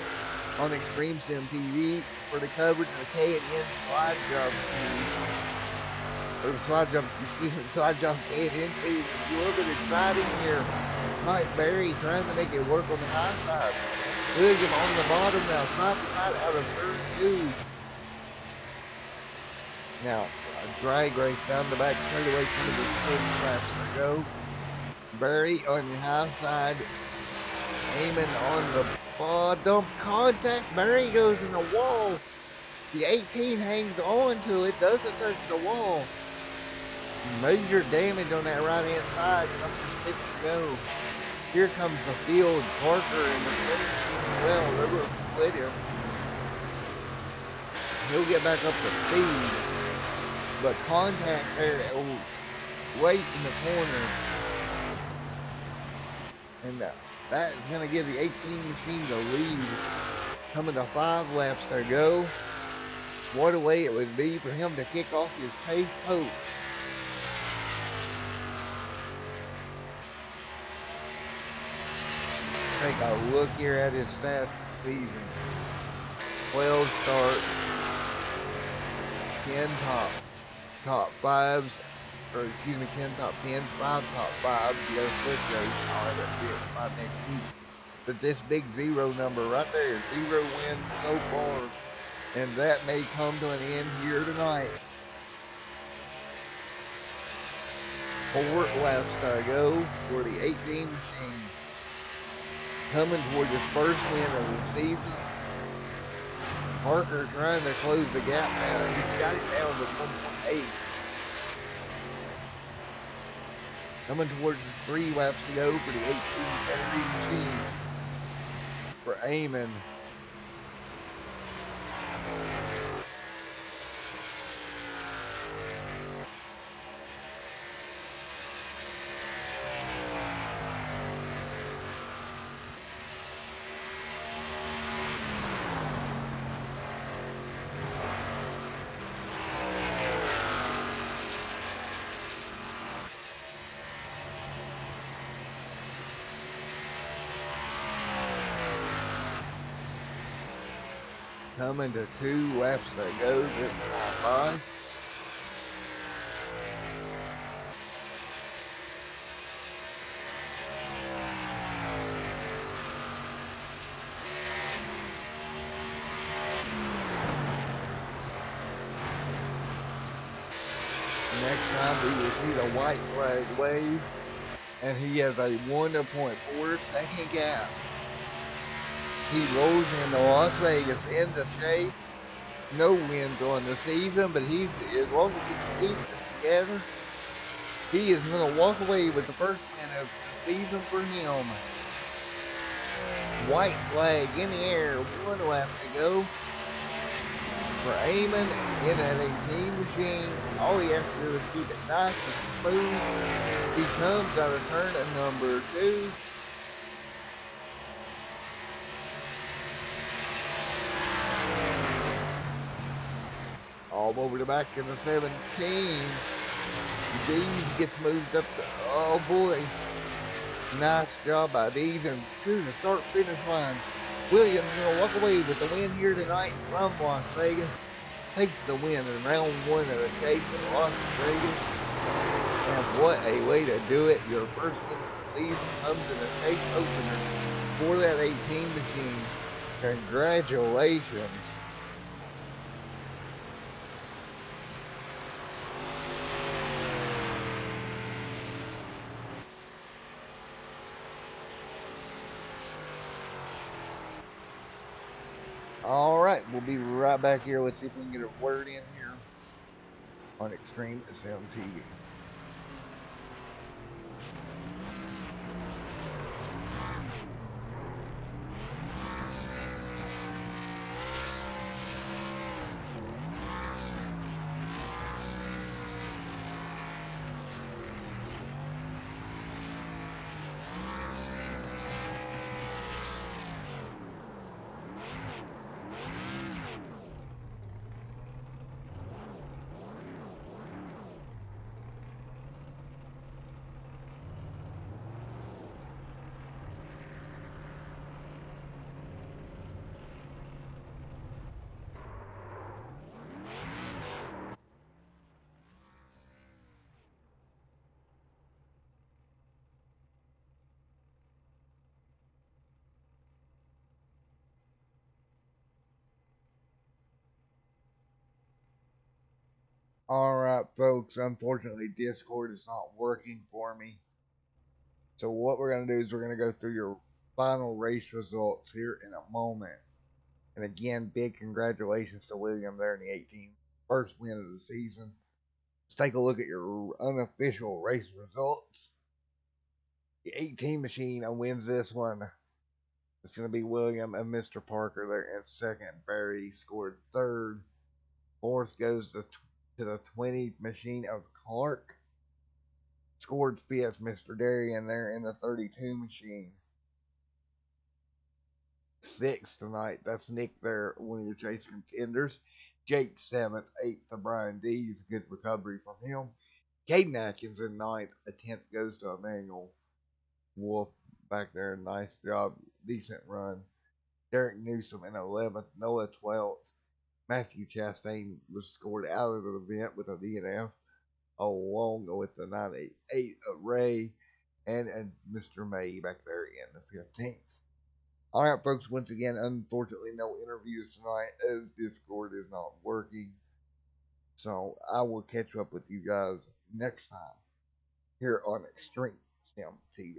on Extreme Sim TV for the coverage of the K&N slide jump series. Or the slide jump K&N series. It's a little bit exciting here. Mike Barry trying to make it work on the high side. William on the bottom now, side to side out of turn 2. Now, a drag race down the back straightaway, coming to 6 laps to go. Barry on the high side, aiming on the bottom. Contact. Barry goes in the wall. The 18 hangs on to it, doesn't touch the wall. Major damage on that right hand side. Comes to 6 to go. Here comes the field. Parker and the 20 well, they're going to split him. He'll get back up to speed. But contact there, wait in the corner. And that is going to give the 18 machine the lead. Coming to 5 laps to go. What a way it would be for him to kick off his chase hopes. take a look here at his stats this season. 12 starts, 10 top fives, or excuse me, 10 top 10s, 5 top 5s. You got a split race. I'll have that bit by next week. But this big zero number right there, 0 wins so far, and that may come to an end here tonight. 4 laps to go for the 18 machine. Coming toward his first win of the season. Parker trying to close the gap now. He's got it down to 1.8. Coming towards 3 laps to go for the 18 category machine. For Eamon. Coming to 2 laps to go this time by. Next time we will see the white flag wave, and he has a 1.4 second gap. He rolls into Las Vegas in the chase. No wins on the season, but as long as he can keep this together, he is going to walk away with the first win of the season for him. White flag in the air, 1 lap to go for Eamon in that 18 machine. All he has to do is keep it nice and smooth. He comes out of turn at number 2. All over the back in the 17. Dees gets moved up to, oh boy. Nice job by Dees, and through the start finish line. Williams going to walk away with the win here tonight from Las Vegas. Takes the win in round 1 of the chase in Las Vegas. And what a way to do it. Your first win of the season comes in a chase opener for that 18 machine. Congratulations. Alright, we'll be right back here. Let's see if we can get a word in here on Extreme Sim TV. Alright, folks, unfortunately, Discord is not working for me. So, what we're going to do is we're going to go through your final race results here in a moment. And again, big congratulations to William there in the 18 first win of the season. Let's take a look at your unofficial race results. The 18 machine wins this one. It's going to be William and Mr. Parker there in second. Barry scored third. Fourth goes to the 20 machine of Clark. Scored fifth, Mr. Darian there in the 32 machine. Sixth tonight, that's Nick there, one of your chase contenders. Jake seventh, eighth to Brian Dees. Good recovery from him. Caden Atkins in ninth. A 10th goes to Emmanuel Wolf back there. Nice job. Decent run. Derek Newsom in 11th. Noah 12th. Matthew Chastain was scored out of the event with a DNF, along with the 98 of Ray and Mr. May back there in the 15th. All right, folks, once again, unfortunately, no interviews tonight as Discord is not working. So I will catch up with you guys next time here on Extreme Sim TV.